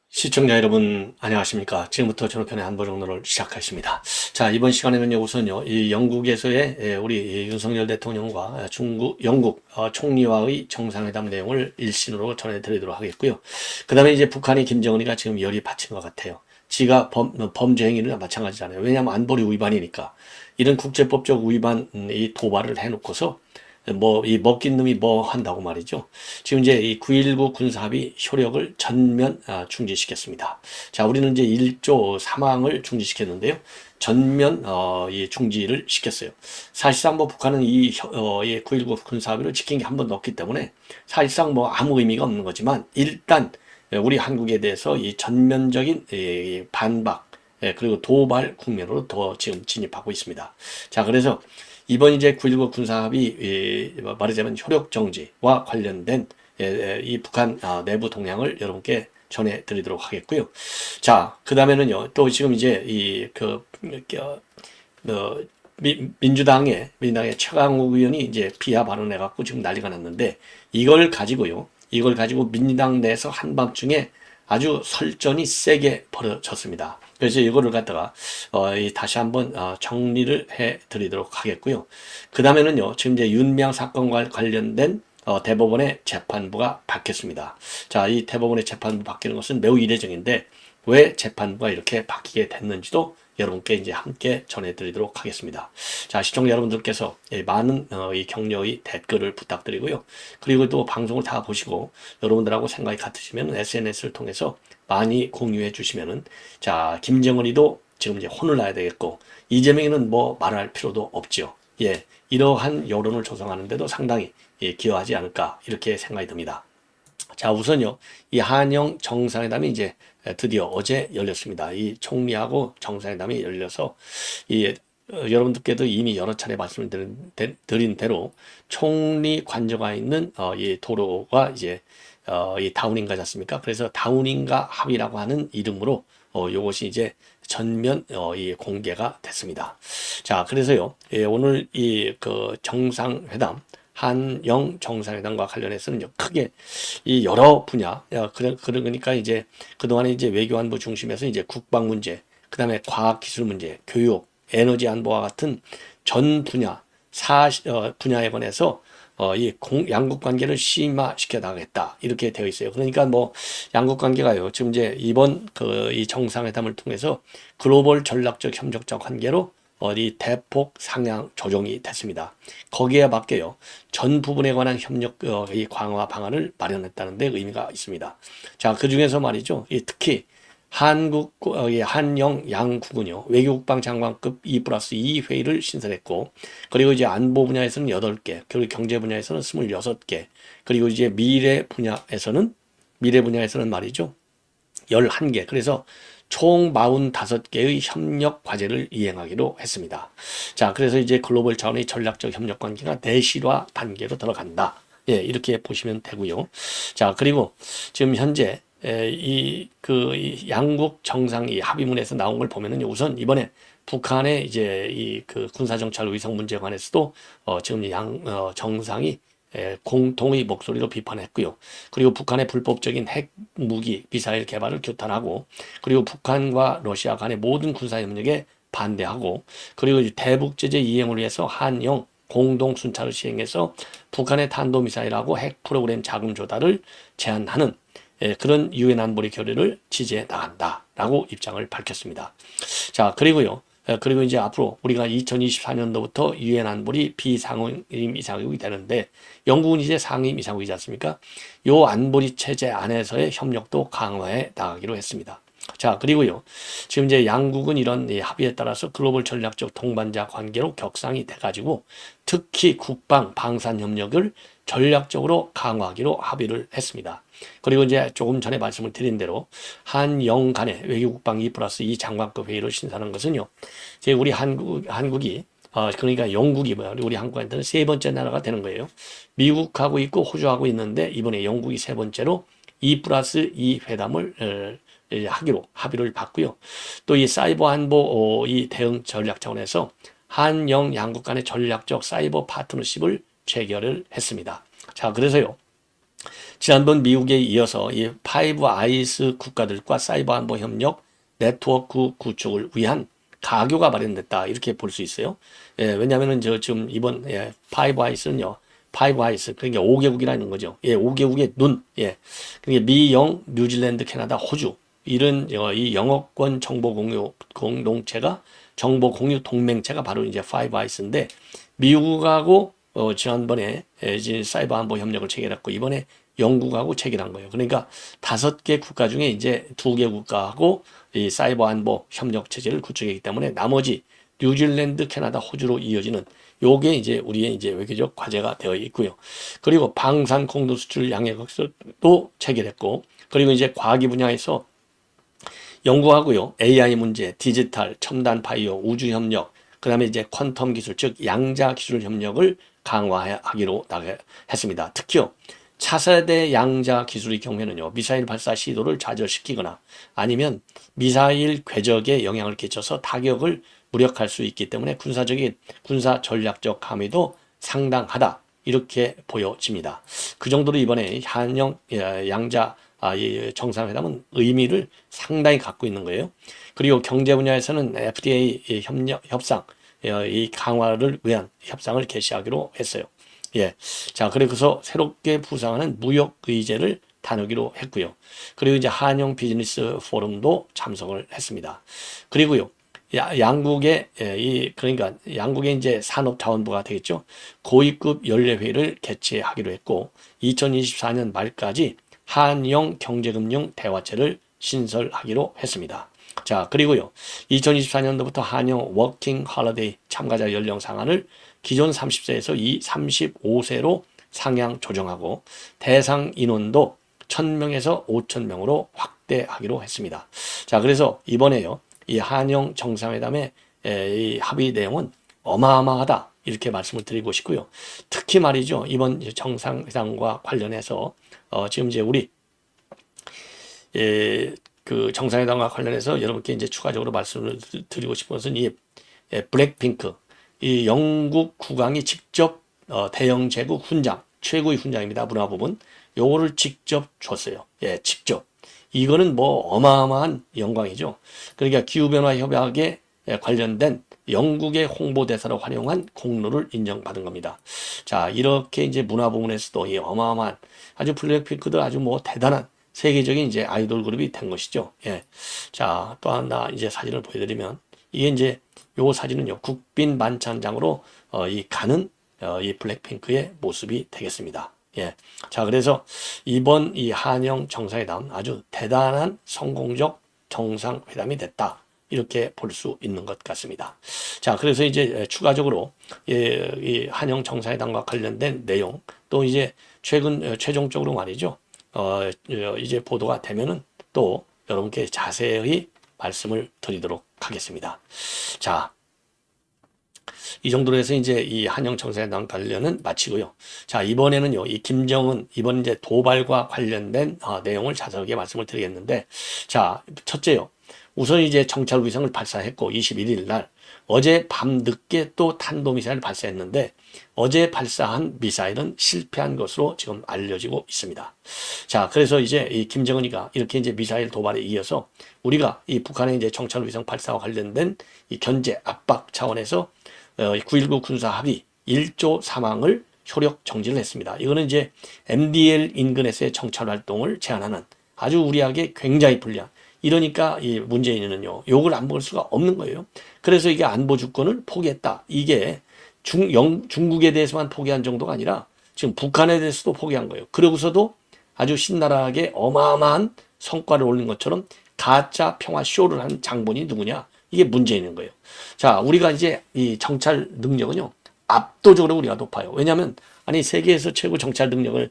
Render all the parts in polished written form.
시청자 여러분 안녕하십니까. 지금부터 전우편의 한보정로를 시작하겠습니다. 자, 이번 시간에는요, 우선요, 이 영국에서의 우리 윤석열 대통령과 영국 총리와의 정상회담 내용을 일신으로 전해드리도록 하겠고요. 그 다음에 이제 북한이 김정은이가 지금 열이 받친 것 같아요. 지가 범죄 행위는 마찬가지잖아요. 왜냐하면 안보리 위반이니까. 이런 국제법적 위반 이 도발을 해놓고서 이 먹긴 놈이 뭐 한다고 말이죠. 지금 이제 이 9.19 군사합의 효력을 전면 중지시켰습니다. 자, 우리는 이제 1조 3항을 중지시켰는데요. 전면 이 중지를 시켰어요. 사실상 뭐 북한은 이 9.19 군사합의를 지킨 게 한 번도 없기 때문에 사실상 뭐 아무 의미가 없는 거지만 일단 우리 한국에 대해서 이 전면적인 반박 그리고 도발 국면으로 더 지금 진입하고 있습니다. 자, 그래서 이번 이제 9.19 군사합의 말하자면 효력 정지와 관련된 이 북한 내부 동향을 여러분께 전해드리도록 하겠고요. 자, 그 다음에는요, 또 지금 이제 민주당의 최강욱 의원이 이제 비하 발언해갖고 지금 난리가 났는데 이걸 가지고 민주당 내에서 한밤중에 아주 설전이 세게 벌어졌습니다. 그래서 이거를 갖다가 다시 한번 정리를 해 드리도록 하겠고요. 그 다음에는요, 지금 이제 윤미향 사건과 관련된 대법원의 재판부가 바뀌었습니다. 자, 이 대법원의 재판부 바뀌는 것은 매우 이례적인데 왜 재판부가 이렇게 바뀌게 됐는지도 여러분께 이제 함께 전해드리도록 하겠습니다. 자, 시청자 여러분들께서 많은 이 격려의 댓글을 부탁드리고요. 그리고 또 방송을 다 보시고 여러분들하고 생각이 같으시면 SNS를 통해서 많이 공유해 주시면은, 자, 김정은이도 지금 이제 혼을 나야 되겠고 이재명이는 뭐 말할 필요도 없죠. 예, 이러한 여론을 조성하는데도 상당히 기여하지 않을까 이렇게 생각이 듭니다. 자, 우선요, 이 한영 정상회담이 이제 드디어 어제 열렸습니다. 이 총리하고 정상회담이 열려서 여러분들께도 이미 여러 차례 말씀을 드린 대로 총리 관저가 있는 이 도로가 이제 이 다운인가지 않습니까? 그래서 다운인가 합의라고 하는 이름으로 요것이 이제 전면 이 공개가 됐습니다. 자, 그래서요, 오늘 이 정상회담 한영 정상회담과 관련해서는 크게 이 여러 분야, 그러니까 이제 그동안에 이제 외교안보 중심에서 이제 국방 문제, 그 다음에 과학기술 문제, 교육, 에너지 안보와 같은 전 분야, 분야에 관해서 양국 관계를 심화시켜 나가겠다 이렇게 되어 있어요. 그러니까 뭐 양국 관계가요, 지금 이제 이번 이 정상회담을 통해서 글로벌 전략적 협력적 관계로 대폭 상향 조정이 됐습니다. 거기에 맞게요, 전 부분에 관한 협력 이 강화 방안을 마련했다는 데 의미가 있습니다. 자, 그 중에서 말이죠, 특히 한영 양국은요, 외교국방 장관급 2+2 회의를 신설했고, 그리고 이제 안보 분야에서는 8개, 그리고 경제 분야에서는 26개, 그리고 이제 미래 분야에서는 말이죠, 11개. 그래서 총 45개의 협력 과제를 이행하기로 했습니다. 자, 그래서 이제 글로벌 차원의 전략적 협력 관계가 내실화 단계로 들어간다. 예, 이렇게 보시면 되고요. 자, 그리고 지금 현재 이 양국 정상 이 합의문에서 나온 걸 보면은 우선 이번에 북한의 이제 이 군사정찰 의성 문제에 관해서도 지금 정상이 공통의 목소리로 비판했고요. 그리고 북한의 불법적인 핵 무기 미사일 개발을 규탄하고, 그리고 북한과 러시아 간의 모든 군사협력에 반대하고, 그리고 대북 제재 이행을 위해서 한영 공동 순찰을 시행해서 북한의 탄도미사일하고 핵 프로그램 자금 조달을 제한하는 그런 유엔 안보리 결의를 지지해 나간다라고 입장을 밝혔습니다. 자, 그리고 이제 앞으로 우리가 2024년도부터 유엔 안보리 비상임 이사국이 되는데 영국은 이제 상임 이사국이지 않습니까? 요 안보리 체제 안에서의 협력도 강화해 나가기로 했습니다. 자, 그리고요, 지금 이제 양국은 이런 합의에 따라서 글로벌 전략적 동반자 관계로 격상이 돼가지고 특히 국방 방산 협력을 전략적으로 강화하기로 합의를 했습니다. 그리고 이제 조금 전에 말씀을 드린 대로 한영 간의 외교국방 2+2 장관급 회의를 신설한 것은요, 이제 우리 한국이 그러니까 영국이 우리 한국한테는 세 번째 나라가 되는 거예요. 미국하고 있고 호주하고 있는데 이번에 영국이 세 번째로 2+2 회담을 하기로 합의를 봤고요. 또 이 사이버 안보 이 대응 전략 차원에서 한영 양국 간의 전략적 사이버 파트너십을 체결을 했습니다. 자, 그래서요. 지난번 미국에 이어서 이 파이브 아이스 국가들과 사이버 안보 협력 네트워크 구축을 위한 가교가 마련됐다. 이렇게 볼 수 있어요. 예, 왜냐하면 지금 이번 파이브 아이스는요. 파이브 아이스 그러니까 5개국이라는 거죠. 예, 5개국의 눈. 예. 그러니까 미, 영, 뉴질랜드, 캐나다, 호주 이런 이 영어권 정보 공유 공동체가 정보 공유 동맹체가 바로 이제 파이브 아이스인데 미국하고 지난번에 이제 사이버 안보 협력을 체결했고 이번에 영국하고 체결한 거예요. 그러니까 5개 국가 중에 이제 2개 국가하고 이 사이버 안보 협력 체제를 구축했기 때문에 나머지 뉴질랜드, 캐나다, 호주로 이어지는 요게 이제 우리의 이제 외교적 과제가 되어 있고요. 그리고 방산 공동 수출 양해각서도 체결했고 그리고 이제 과기 분야에서 연구하고요. AI 문제, 디지털, 첨단 바이오, 우주 협력, 그 다음에 이제 퀀텀 기술, 즉 양자 기술 협력을 강화하기로 했습니다. 특히요. 차세대 양자 기술의 경우에는요. 미사일 발사 시도를 좌절시키거나 아니면 미사일 궤적에 영향을 끼쳐서 타격을 무력할 수 있기 때문에 군사 전략적 가미도 상당하다. 이렇게 보여집니다. 그 정도로 이번에 한영 양자 정상회담은 의미를 상당히 갖고 있는 거예요. 그리고 경제 분야에서는 FDA 협상 이 강화를 위한 협상을 개시하기로 했어요. 예. 자, 그래서 새롭게 부상하는 무역 의제를 다루기로 했고요. 그리고 이제 한영 비즈니스 포럼도 참석을 했습니다. 그리고요. 양국의 그러니까 양국의 이제 산업자원부가 되겠죠. 고위급 연례회의를 개최하기로 했고 2024년 말까지 한영 경제금융 대화체를 신설하기로 했습니다. 자, 그리고요. 2024년도부터 한영 워킹 홀리데이 참가자 연령 상한을 기존 30세에서 35세로 상향 조정하고 대상 인원도 1000명에서 5000명으로 확대하기로 했습니다. 자, 그래서 이번에요. 이 한영 정상회담의 이 합의 내용은 어마어마하다. 이렇게 말씀을 드리고 싶고요. 특히 말이죠. 이번 정상회담과 관련해서 지금 이제 우리 그 정상회담과 관련해서 여러분께 이제 추가적으로 말씀을 드리고 싶은 것은 이 블랙핑크 이 영국 국왕이 직접 대영 제국 훈장 최고의 훈장입니다. 문화부분 요거를 직접 줬어요. 예, 직접. 이거는 뭐 어마어마한 영광이죠. 그러니까 기후변화 협약에 관련된 영국의 홍보대사로 활용한 공로를 인정받은 겁니다. 자, 이렇게 이제 문화 부문에서도 이 어마어마한 아주 블랙핑크도 아주 뭐 대단한 세계적인 이제 아이돌 그룹이 된 것이죠. 예. 자, 또 하나 이제 사진을 보여드리면 이게 이제 요 사진은요 국빈 만찬장으로 이 가는 이 블랙핑크의 모습이 되겠습니다. 예. 자, 그래서 이번 이 한영 정상회담 아주 대단한 성공적 정상회담이 됐다. 이렇게 볼 수 있는 것 같습니다. 자, 그래서 이제 추가적으로 이 한영 정상회담과 관련된 내용 또 이제 최종적으로 말이죠. 이제 보도가 되면은 또 여러분께 자세히 말씀을 드리도록 하겠습니다. 자, 이 정도로 해서 이제 이 한영 정상회담 관련은 마치고요. 자, 이번에는요, 이 김정은 이번 이제 도발과 관련된 내용을 자세하게 말씀을 드리겠는데, 자, 첫째요. 우선 이제 정찰 위성을 발사했고 21일 날 어제 밤 늦게 또 탄도미사일을 발사했는데 어제 발사한 미사일은 실패한 것으로 지금 알려지고 있습니다. 자, 그래서 이제 이 김정은이가 이렇게 이제 미사일 도발에 이어서 우리가 이 북한의 이제 정찰 위성 발사와 관련된 이 견제 압박 차원에서 9.19 군사 합의 1조 사망을 효력 정지를 했습니다. 이거는 이제 MDL 인근에서의 정찰 활동을 제한하는 아주 우리에게 굉장히 불리한 이러니까 이 문재인은요 욕을 안 먹을 수가 없는 거예요. 그래서 이게 안보 주권을 포기했다. 이게 중국에 대해서만 포기한 정도가 아니라 지금 북한에 대해서도 포기한 거예요. 그러고서도 아주 신나라하게 어마어마한 성과를 올린 것처럼 가짜 평화 쇼를 한 장본이 누구냐? 이게 문재인인 거예요. 자, 우리가 이제 이 정찰 능력은요 압도적으로 우리가 높아요. 왜냐하면 아니 세계에서 최고 정찰 능력을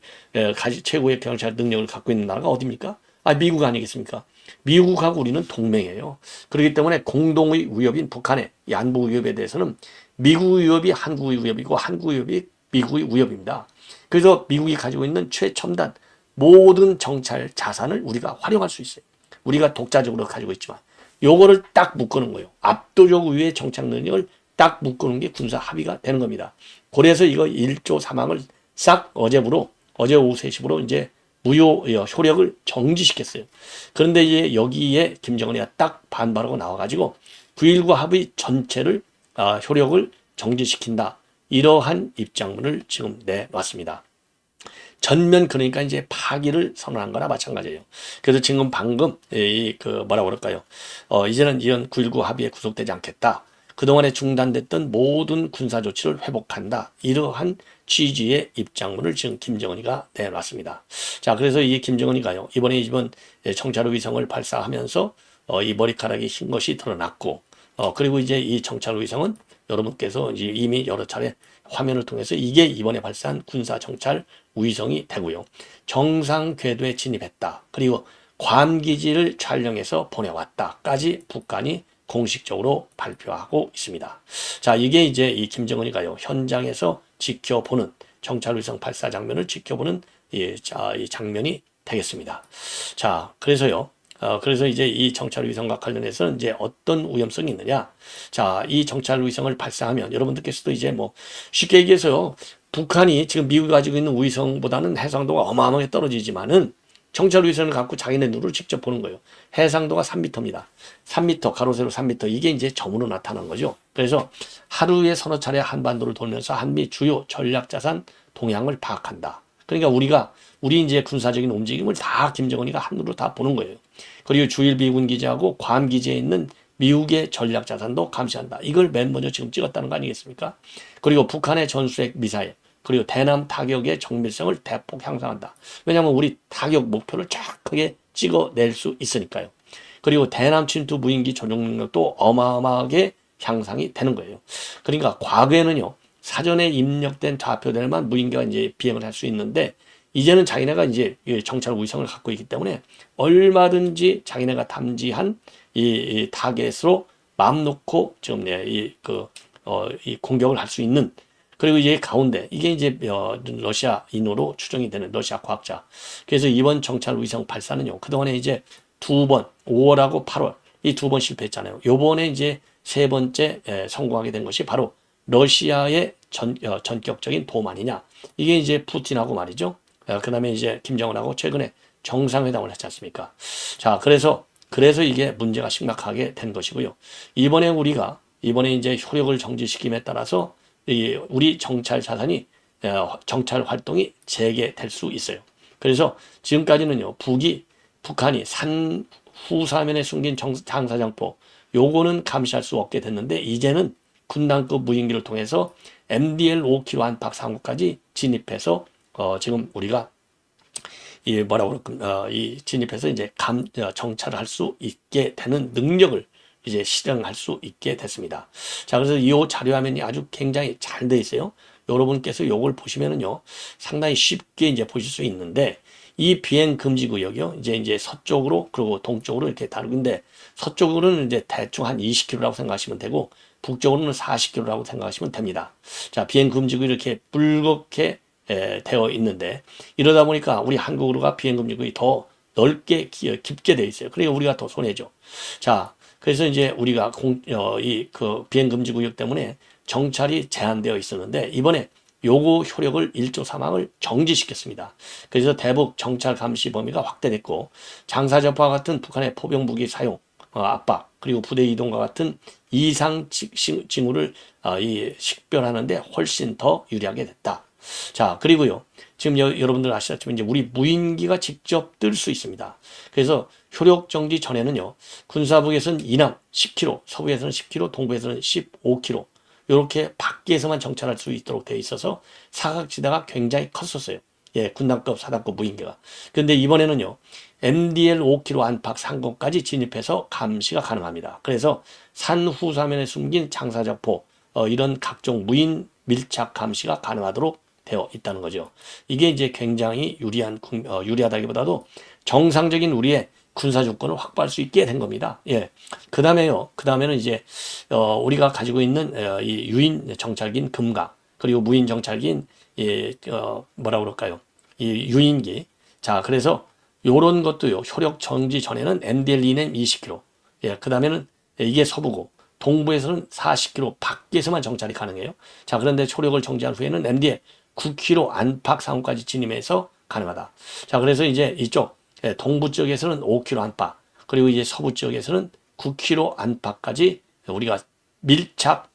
최고의 정찰 능력을 갖고 있는 나라가 어디입니까? 미국 아니겠습니까? 미국하고 우리는 동맹이에요. 그렇기 때문에 공동의 위협인 북한의 이 안보 위협에 대해서는 미국의 위협이 한국의 위협이고 한국의 위협이 미국의 위협입니다. 그래서 미국이 가지고 있는 최첨단 모든 정찰 자산을 우리가 활용할 수 있어요. 우리가 독자적으로 가지고 있지만 요거를 딱 묶어놓은 거예요. 압도적 우위의 정착 능력을 딱 묶어놓은 게 군사 합의가 되는 겁니다. 그래서 이거 1조 3항을 싹 어제 오후 3시부로 이제 무효 효력을 정지시켰어요. 그런데 이제 여기에 김정은이가 딱 반발하고 나와가지고 9.19 합의 전체를 효력을 정지시킨다. 이러한 입장문을 지금 내놨습니다. 전면 그러니까 이제 파기를 선언한 거나 마찬가지예요. 그래서 지금 방금 뭐라고 그럴까요? 이제는 이런 9.19 합의에 구속되지 않겠다. 그동안에 중단됐던 모든 군사 조치를 회복한다. 이러한 취지의 입장문을 지금 김정은이가 내놨습니다. 자, 그래서 이 김정은이가요, 이번 정찰 위성을 발사하면서 이 머리카락이 흰 것이 드러났고, 그리고 이제 이 정찰 위성은 여러분께서 이미 여러 차례 화면을 통해서 이게 이번에 발사한 군사 정찰 위성이 되고요. 정상 궤도에 진입했다. 그리고 괌 기지를 촬영해서 보내왔다까지 북한이 공식적으로 발표하고 있습니다. 자, 이게 이제 이 김정은이가요, 현장에서 지켜보는 정찰 위성 발사 장면을 지켜보는 이 장면이 되겠습니다. 자, 그래서 이제 이 정찰 위성과 관련해서는 이제 어떤 위험성이 있느냐. 자, 이 정찰 위성을 발사하면 여러분들께서도 이제 뭐 쉽게 얘기해서요, 북한이 지금 미국이 가지고 있는 위성보다는 해상도가 어마어마하게 떨어지지만은 정찰 위성을 갖고 자기네 눈으로 직접 보는 거예요. 해상도가 3m입니다. 3m, 가로세로 3m. 이게 이제 점으로 나타난 거죠. 그래서 하루에 서너 차례 한반도를 돌면서 한미 주요 전략자산 동향을 파악한다. 그러니까 우리 이제 군사적인 움직임을 다 김정은이가 한눈으로 다 보는 거예요. 그리고 주일 비군 기지하고 괌 기지에 있는 미국의 전략 자산도 감시한다. 이걸 맨 먼저 지금 찍었다는 거 아니겠습니까? 그리고 북한의 전술핵 미사일, 그리고 대남 타격의 정밀성을 대폭 향상한다. 왜냐하면 우리 타격 목표를 정확하게 찍어낼 수 있으니까요. 그리고 대남 침투 무인기 조종 능력도 어마어마하게 향상이 되는 거예요. 그러니까 과거에는요, 사전에 입력된 좌표들만 무인기가 이제 비행을 할 수 있는데, 이제는 자기네가 이제 정찰 위성을 갖고 있기 때문에 얼마든지 자기네가 탐지한 이 타겟으로 마음 놓고 지금 이 공격을 할 수 있는. 그리고 이제 가운데 이게 이제 러시아인으로 추정이 되는 러시아 과학자. 그래서 이번 정찰 위성 발사는요, 그동안에 이제 2번 5월하고 8월 이 2번 실패했잖아요. 요번에 이제 세 번째 성공하게 된 것이 바로 러시아의 전격적인 도움 아니냐. 이게 이제 푸틴하고 말이죠. 그 다음에 이제 김정은하고 최근에 정상회담을 했지 않습니까? 자, 그래서 이게 문제가 심각하게 된 것이고요. 이번에 이제 효력을 정지시킴에 따라서 우리 정찰 자산이, 정찰 활동이 재개될 수 있어요. 그래서 지금까지는요, 북한이 산 후사면에 숨긴 장사장포, 요거는 감시할 수 없게 됐는데, 이제는 군단급 무인기를 통해서 MDL 5km 안팎 상공까지 진입해서 지금 우리가 진입해서 이제 정찰을 할 수 있게 되는 능력을 이제 실행할 수 있게 됐습니다. 자, 그래서 이 자료 화면이 아주 굉장히 잘 돼 있어요. 여러분께서 요걸 보시면은요, 상당히 쉽게 이제 보실 수 있는데, 이 비행 금지 구역이요, 이제 서쪽으로 그리고 동쪽으로 이렇게 다른데, 서쪽으로는 이제 대충 한 20km라고 생각하시면 되고, 북쪽으로는 40km라고 생각하시면 됩니다. 자, 비행 금지 구역이 이렇게 붉게 되어 있는데, 이러다 보니까 우리 한국으로가 비행 금지 구역이 더 넓게 깊게 되어 있어요. 그러니까 우리가 더 손해죠. 자, 그래서 이제 우리가 비행 금지 구역 때문에 정찰이 제한되어 있었는데, 이번에 요거 효력을 1조 3항을 정지시켰습니다. 그래서 대북 정찰 감시 범위가 확대됐고, 장사정포와 같은 북한의 포병 무기 사용, 압박, 그리고 부대 이동과 같은 이상 징후를 식별하는데 훨씬 더 유리하게 됐다. 자, 그리고요, 지금 여러분들 아시다시피 이제 우리 무인기가 직접 뜰 수 있습니다. 그래서 효력 정지 전에는요, 군사북에서는 이남 10km, 서부에서는 10km, 동부에서는 15km, 이렇게 밖에서만 정찰할 수 있도록 되어 있어서 사각지대가 굉장히 컸었어요. 예, 군단급, 사단급 무인기가. 근데 이번에는요, MDL 5km 안팎 상공까지 진입해서 감시가 가능합니다. 그래서 산 후사면에 숨긴 장사정포, 이런 각종 무인 밀착 감시가 가능하도록 되어 있다는 거죠. 이게 이제 굉장히 유리하다기보다도 정상적인 우리의 군사 주권을 확보할 수 있게 된 겁니다. 예. 그 다음에는 이제, 우리가 가지고 있는, 이 유인 정찰기인 금강, 그리고 무인 정찰기인, 이 유인기, 자, 그래서 요런 것도요. 효력 정지 전에는 MDL 이내 20km. 예, 그 다음에는 이게 서부고 동부에서는 40km 밖에서만 정찰이 가능해요. 자, 그런데 효력을 정지한 후에는 MDL 9km 안팎 상호까지 진입해서 가능하다. 자, 그래서 이제 이쪽 동부 쪽에서는 5km 안팎, 그리고 이제 서부 쪽에서는 9km 안팎까지 우리가 밀착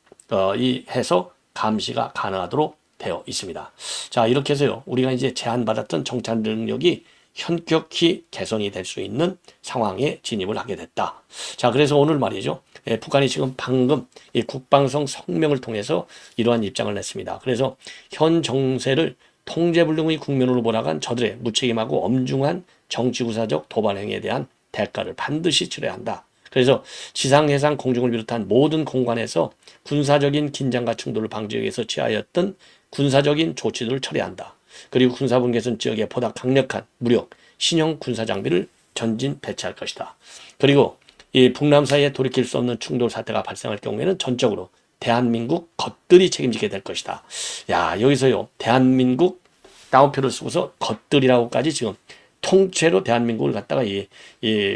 해서 감시가 가능하도록 되어 있습니다. 자, 이렇게 해서요. 우리가 이제 제한받았던 정찰 능력이 현격히 개선이 될 수 있는 상황에 진입을 하게 됐다. 자, 그래서 오늘 말이죠. 북한이 지금 방금 이 국방성 성명을 통해서 이러한 입장을 냈습니다. 그래서 현 정세를 통제불능의 국면으로 몰아간 저들의 무책임하고 엄중한 정치구사적 도발 행위에 대한 대가를 반드시 치러야 한다. 그래서 지상, 해상, 공중을 비롯한 모든 공간에서 군사적인 긴장과 충돌을 방지하기 위해서 취하였던 군사적인 조치들을 처리한다. 그리고 군사분계선 지역에 보다 강력한 무력, 신형 군사장비를 전진 배치할 것이다. 그리고 이 북남 사이에 돌이킬 수 없는 충돌 사태가 발생할 경우에는 전적으로 대한민국 것들이 책임지게 될 것이다. 야, 여기서요. 대한민국 따옴표를 쓰고서 것들이라고까지 지금 통째로 대한민국을 갖다가 이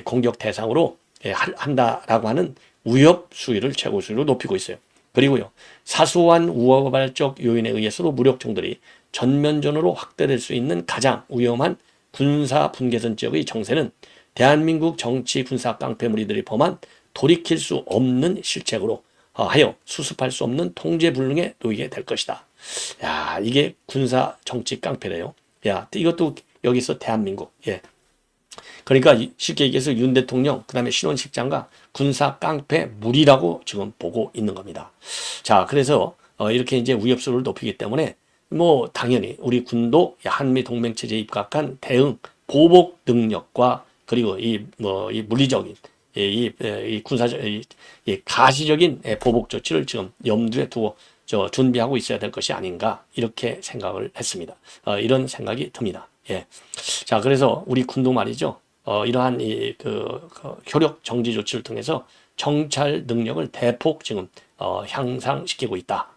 공격 대상으로 한다라고 하는 위협 수위를 최고 수위로 높이고 있어요. 그리고요. 사소한 우발적 요인에 의해서도 무력정들이 전면전으로 확대될 수 있는 가장 위험한 군사 분계선 지역의 정세는 대한민국 정치 군사 깡패 무리들이 범한 돌이킬 수 없는 실책으로 하여 수습할 수 없는 통제 불능에 놓이게 될 것이다. 야, 이게 군사 정치 깡패래요. 야, 이것도 여기서 대한민국. 예. 그러니까 쉽게 얘기해서 윤 대통령, 그 다음에 신원식 장관 군사 깡패 무리라고 지금 보고 있는 겁니다. 자, 그래서 이렇게 이제 위협수를 높이기 때문에 뭐 당연히 우리 군도 한미 동맹 체제에 입각한 대응 보복 능력과 그리고 이 물리적인 이 군사적 이 가시적인 보복 조치를 지금 염두에 두고 준비하고 있어야 될 것이 아닌가 이렇게 생각을 했습니다. 이런 생각이 듭니다. 예. 자, 그래서 우리 군도 말이죠. 이러한 효력 정지 조치를 통해서 정찰 능력을 대폭 지금 향상시키고 있다.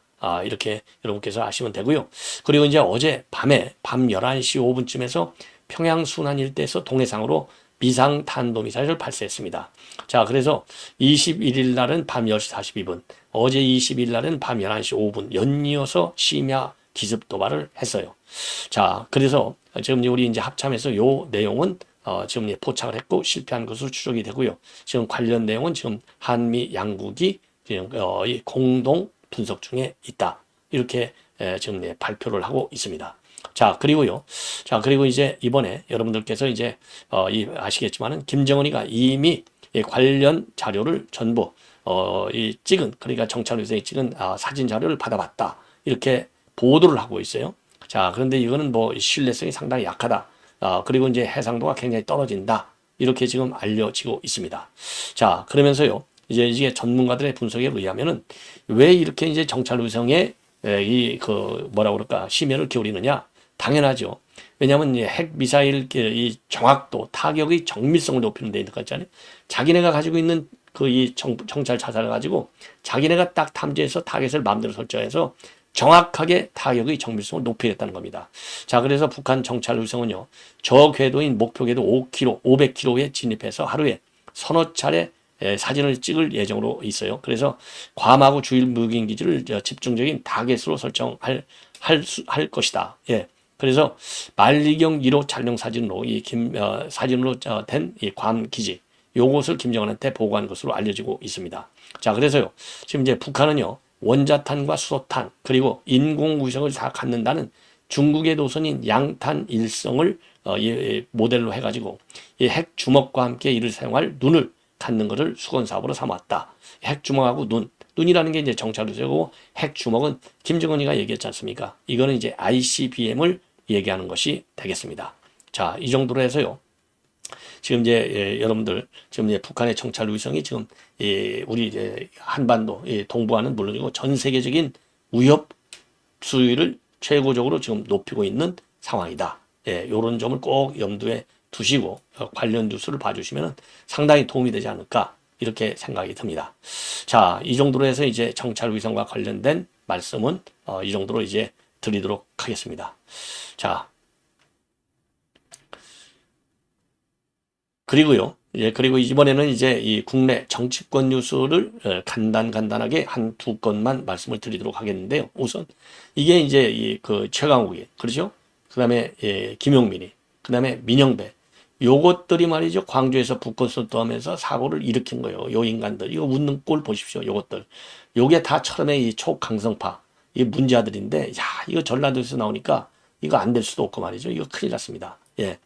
이렇게 여러분께서 아시면 되고요. 그리고 이제 어제 밤에 밤 11시 5분쯤에서 평양 순안 일대에서 동해상으로 미상 탄도미사일을 발사했습니다. 자, 그래서 21일 날은 밤 10시 42분, 어제 22일 날은 밤 11시 5분 연이어서 심야 기습 도발을 했어요. 자, 그래서 지금 우리 이제 합참에서 요 내용은 지금 포착을 했고 실패한 것으로 추정이 되고요. 지금 관련 내용은 지금 한미 양국이 지금 공동 분석 중에 있다. 이렇게 지금 발표를 하고 있습니다. 자, 그리고요. 자, 그리고 이제 이번에 여러분들께서 이제 아시겠지만은 김정은이가 이미 관련 자료를 전부 찍은, 그러니까 정찰위성이 찍은 사진 자료를 받아봤다. 이렇게 보도를 하고 있어요. 자, 그런데 이거는 뭐 신뢰성이 상당히 약하다. 그리고 이제 해상도가 굉장히 떨어진다. 이렇게 지금 알려지고 있습니다. 자, 그러면서요. 이게 전문가들의 분석에 의하면은 왜 이렇게 이제 정찰위성에 뭐라 그럴까 심혈을 기울이느냐? 당연하죠. 왜냐하면 핵 미사일 이 정확도, 타격의 정밀성을 높이는 데 있는 거 있잖아요. 자기네가 가지고 있는 정찰 자산을 가지고 자기네가 딱 탐지해서 타겟을 마음대로 설정해서 정확하게 타격의 정밀성을 높이겠다는 겁니다. 자, 그래서 북한 정찰 위성은요, 저 궤도인 목표 궤도 5km, 500km에 진입해서 하루에 서너 차례 사진을 찍을 예정으로 있어요. 그래서 괌하고 주일 무기인 기지를 집중적인 타겟으로 설정할 것이다. 예. 그래서 만리경 1호 촬영 사진으로 사진으로 된 이 괌 기지, 요것을 김정은한테 보고한 것으로 알려지고 있습니다. 자, 그래서요, 지금 이제 북한은요, 원자탄과 수소탄, 그리고 인공위성을 다 갖는다는 중국의 노선인 양탄 일성을 모델로 해가지고 이 핵 주먹과 함께 이를 사용할 눈을 갖는 것을 수건 사업으로 삼았다. 핵 주먹하고 눈이라는 게 이제 정찰위성이고 핵 주먹은 김정은이가 얘기했지 않습니까? 이거는 이제 ICBM을 얘기하는 것이 되겠습니다. 자, 이 정도로 해서요. 지금 이제 여러분들 지금 이제 북한의 정찰 위성이 지금 우리 이제 한반도 동부와는 물론이고 전 세계적인 위협 수위를 최고적으로 지금 높이고 있는 상황이다. 이런 점을 꼭 염두에 두시고 관련 뉴스를 봐주시면 상당히 도움이 되지 않을까 이렇게 생각이 듭니다. 자, 이 정도로 해서 이제 정찰 위성과 관련된 말씀은 이 정도로 이제 드리도록 하겠습니다. 자. 그리고요. 그리고 이번에는 이제 이 국내 정치권 뉴스를 간단하게 한 두 건만 말씀을 드리도록 하겠는데요. 우선 이게 이제 이 그 최강욱이 그렇죠? 그다음에 김용민이 그다음에 민영배 요것들이 말이죠. 광주에서 북콘서트 하면서 사고를 일으킨 거예요. 요 인간들 이거 웃는 꼴 보십시오. 요것들 요게 다 처음에 이 초강성파 이 문제아들인데 야 이거 전라도에서 나오니까 이거 안 될 수도 없고 말이죠. 이거 큰일 났습니다. 예,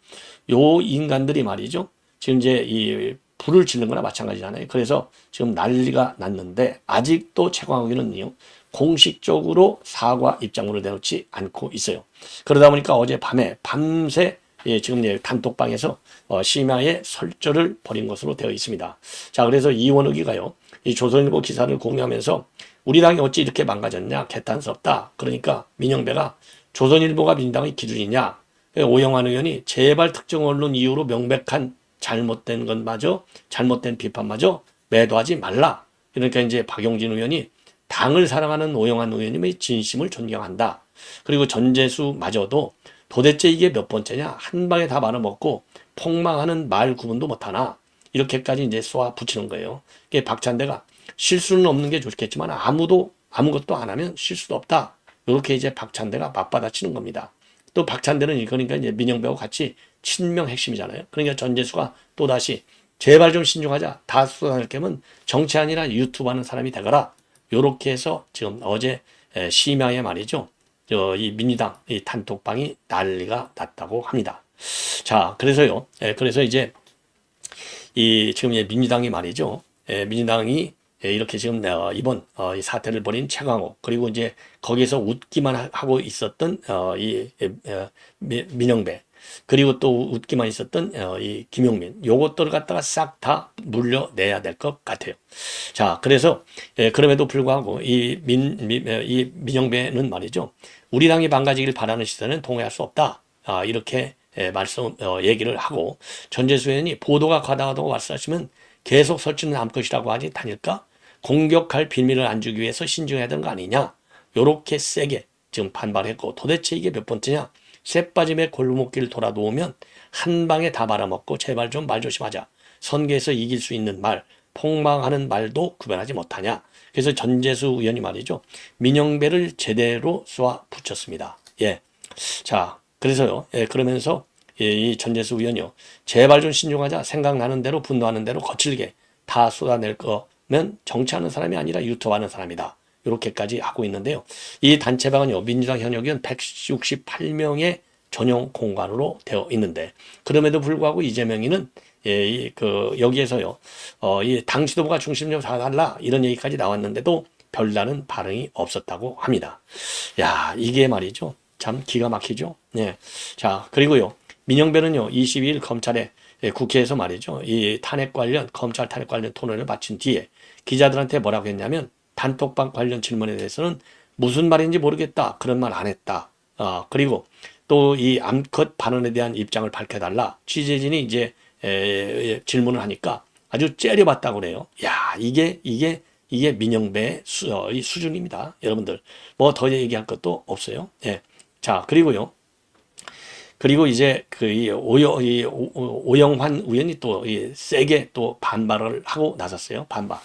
요 인간들이 말이죠. 지금 이제 이 불을 지른 거나 마찬가지잖아요. 그래서 지금 난리가 났는데 아직도 최광욱이는요 공식적으로 사과 입장문을 내놓지 않고 있어요. 그러다 보니까 어제 밤새 지금 단톡방에서 심야에 설전을 벌인 것으로 되어 있습니다. 자, 그래서 이원욱이가요 이 조선일보 기사를 공유하면서 우리 당이 어찌 이렇게 망가졌냐 개탄스럽다. 그러니까 민영배가 조선일보가 민주당의 기준이냐 오영환 의원이 제발 특정 언론 이유로 명백한 잘못된 것마저 잘못된 비판마저 매도하지 말라. 그러니까 이제 박용진 의원이 당을 사랑하는 오영환 의원님의 진심을 존경한다. 그리고 전재수마저도 도대체 이게 몇 번째냐 한 방에 다 말아먹고 폭망하는 말 구분도 못하나 이렇게까지 이제 쏘아 붙이는 거예요. 이게 박찬대가 실수는 없는 게 좋겠지만 아무것도 안 하면 실수도 없다. 이렇게 이제 박찬대가 맞받아치는 겁니다. 또 박찬대는 그러니까 이제 민영배하고 같이 친명 핵심이잖아요. 그러니까 전재수가 또다시 제발 좀 신중하자. 다 쏟아낼 거면 정치 아니라 유튜브 하는 사람이 되거라. 요렇게 해서 지금 어제 심야에 말이죠. 이 민주당 이 단톡방이 난리가 났다고 합니다. 자, 그래서요. 그래서 이제 이 지금 민주당이 말이죠. 민주당이 이렇게 지금 이번 이 사태를 벌인 최강욱 그리고 이제 거기서 웃기만 하고 있었던 민영배 그리고 또 웃기만 있었던 이 김용민 요것들을 갖다가 싹 다 물려내야 될 것 같아요. 자, 그래서 그럼에도 불구하고 이 민영배는 말이죠. 우리 당이 망가지길 바라는 시선은 동의할 수 없다. 이렇게 얘기를 하고 전재수 의원이 보도가 과다하다고 말씀하시면 계속 설치는 남을 것이라고 하지 다닐까? 공격할 빌미를 안 주기 위해서 신중해야 되는 거 아니냐? 요렇게 세게 지금 반발했고 도대체 이게 몇 번째냐? 쇠빠짐의 골목길 돌아 놓으면 한 방에 다 말아먹고 제발 좀 말 조심하자. 선거에서 이길 수 있는 말, 폭망하는 말도 구별하지 못하냐? 그래서 전재수 의원이 말이죠. 민영배를 제대로 쏘아 붙였습니다. 예. 자, 그래서요. 그러면서 이 전재수 의원이요. 제발 좀 신중하자. 생각나는 대로 분노하는 대로 거칠게 다 쏟아낼 거면 정치하는 사람이 아니라 유튜브하는 사람이다. 이렇게까지 하고 있는데요. 이 단체방은요. 민주당 현역 의원 168명의 전용 공간으로 되어 있는데 그럼에도 불구하고 이재명이는 여기에서요. 이 당 지도부가 중심적으로 사달라 이런 얘기까지 나왔는데도 별다른 반응이 없었다고 합니다. 야, 이게 말이죠. 참 기가 막히죠. 네. 자, 그리고요. 민영배는요. 22일 검찰에 국회에서 말이죠. 이 검찰 탄핵 관련 토론을 마친 뒤에 기자들한테 뭐라고 했냐면 단톡방 관련 질문에 대해서는 무슨 말인지 모르겠다. 그런 말 안 했다. 그리고 또 이 암컷 발언에 대한 입장을 밝혀달라. 취재진이 이제 질문을 하니까 아주 째려봤다고 그래요. 야, 이게 민영배의 수준입니다. 여러분들 뭐 더 얘기할 것도 없어요. 예. 자, 그리고요. 그리고 이제 오영환 의원이 또 세게 또 반발을 하고 나섰어요. 반발.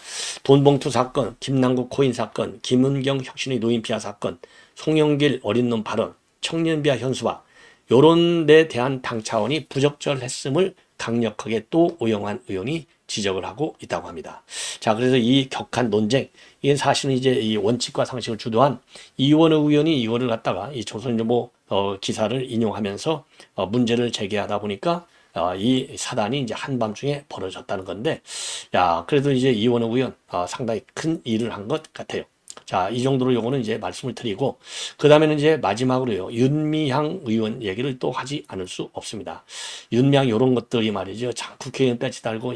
돈봉투 사건, 김남국 코인 사건, 김은경 혁신의 노인 비하 사건, 송영길 어린 놈 발언, 청년 비하 현수화 요런 데 대한 당 차원이 부적절했음을 강력하게 또 오영환 의원이 지적을 하고 있다고 합니다. 자, 그래서 이 격한 논쟁, 이게 사실은 이제 이 원칙과 상식을 주도한 이원우 의원이 이거를 갖다가 이 조선일보 기사를 인용하면서 문제를 제기하다 보니까 이 사단이 이제 한밤중에 벌어졌다는 건데, 야, 그래도 이제 이원우 의원 상당히 큰 일을 한 것 같아요. 자, 이 정도로 요거는 이제 말씀을 드리고, 그 다음에는 이제 마지막으로요, 윤미향 의원 얘기를 또 하지 않을 수 없습니다. 윤미향 요런 것들이 말이죠. 참 국회의원 배지 달고,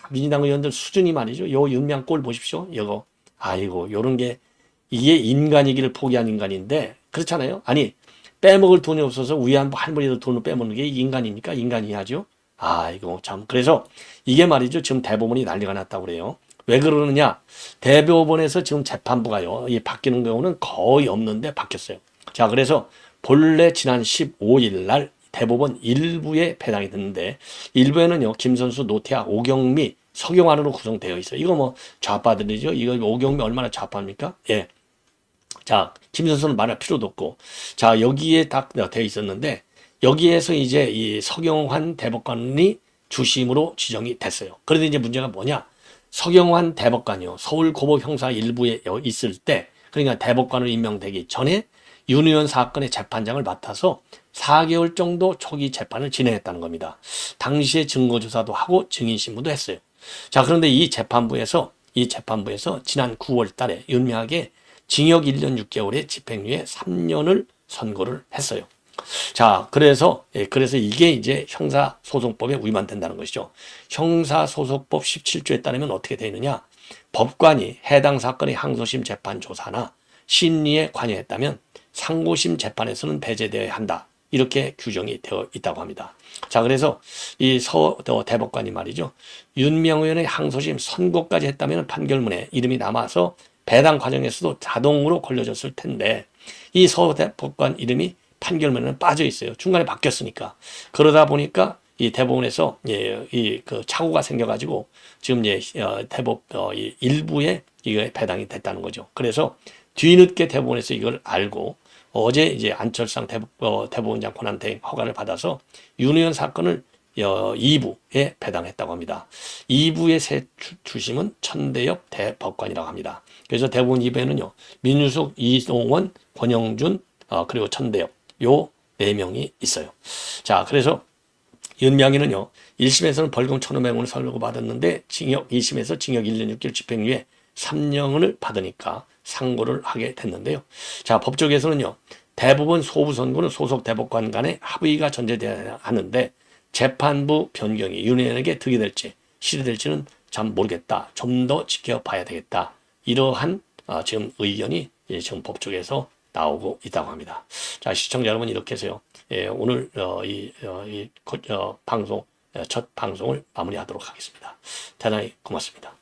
민주당 의원들 수준이 말이죠. 요 윤미향 꼴 보십시오. 요거. 아이고, 요런 게, 이게 인간이기를 포기한 인간인데, 그렇잖아요. 아니, 빼먹을 돈이 없어서 위에 한 할머니들 돈을 빼먹는 게 인간입니까? 인간이 하죠. 아이고, 참. 그래서 이게 말이죠. 지금 대법원이 난리가 났다고 그래요. 왜 그러느냐? 대법원에서 지금 재판부가요. 이 바뀌는 경우는 거의 없는데 바뀌었어요. 자, 그래서 본래 지난 15일 날 대법원 일부에 배당이 됐는데 일부에는요 김선수, 노태하, 오경미, 서경환으로 구성되어 있어요. 이거 뭐 좌파들이죠. 이거 오경미 얼마나 좌파입니까? 예. 자, 김선수는 말할 필요도 없고, 자 여기에 딱 되어 있었는데 여기에서 이제 이 서경환 대법관이 주심으로 지정이 됐어요. 그런데 이제 문제가 뭐냐? 서경환 대법관이요 서울고법 형사 일부에 있을 때, 그러니까 대법관으로 임명되기 전에 윤 의원 사건의 재판장을 맡아서 4개월 정도 초기 재판을 진행했다는 겁니다. 당시에 증거조사도 하고 증인신문도 했어요. 자, 그런데 이 재판부에서 지난 9월 달에 윤명하게 징역 1년 6개월에 집행유예 3년을 선고를 했어요. 자, 그래서 이게 이제 형사소송법에 위반된다는 것이죠. 형사소송법 17조에 따르면 어떻게 되어 있느냐? 법관이 해당 사건의 항소심 재판 조사나 심리에 관여했다면 상고심 재판에서는 배제되어야 한다. 이렇게 규정이 되어 있다고 합니다. 자, 그래서 이 대법관이 말이죠. 윤명 의원의 항소심 선고까지 했다면 판결문에 이름이 남아서 배당 과정에서도 자동으로 걸려졌을 텐데 이 대법관 이름이 판결문에는 빠져 있어요. 중간에 바뀌었으니까. 그러다 보니까 이 대법원에서 그 착오가 생겨가지고 지금 일부에 이게 배당이 됐다는 거죠. 그래서 뒤늦게 대법원에서 이걸 알고 어제 이제 안철상 대법원장 권한대행 허가를 받아서 윤 의원 사건을 2부에 배당했다고 합니다. 2부의 새 주심은 천대엽 대법관이라고 합니다. 그래서 대법원 2부에는요 민유숙, 이동원, 권영준 그리고 천대엽 요 4명이 있어요. 자, 그래서 윤명희는요 1심에서는 벌금 1,500원을 선고받았는데 2심에서 징역 1년 6개월 집행유예 3년을 받으니까 상고를 하게 됐는데요. 자, 법조계에서는요 대부분 소부 선고는 소속 대법관 간의 합의가 전제되어야 하는데 재판부 변경이 윤 의원에게 득이 될지 실이 될지는 잘 모르겠다. 좀 더 지켜봐야 되겠다. 이러한 지금 의견이 지금 법조계에서 나오고 있다고 합니다. 자, 시청자 여러분 이렇게 해서요. 오늘 방송 첫 방송을 마무리하도록 하겠습니다. 대단히 고맙습니다.